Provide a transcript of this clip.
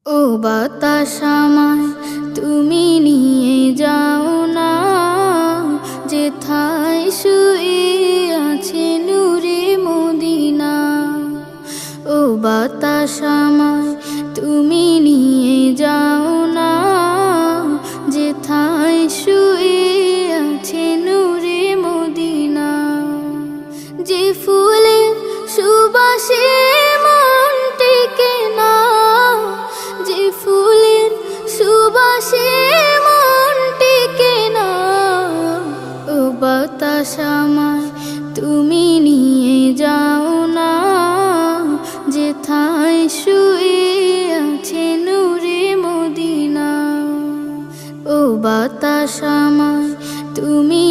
ও বাতাস আমায় তুমি নিয়ে যাও না, যেথায় শুয়ে আছে নূরে মদিনা। ও বাতাস আমায় তুমি নিয়ে যাও না, যেথায় শুয়ে আছে নূরে মদিনা। যে ফুলের সুবাসে মন টেকে না, যে ফুলের সুবাসে মন টেকে না। ও বাতাস আমায় তুমি নিয়ে যাও না, যেথায় শুয়ে আছে নূরে মদিনা। ও বাতাস আমায় তুমি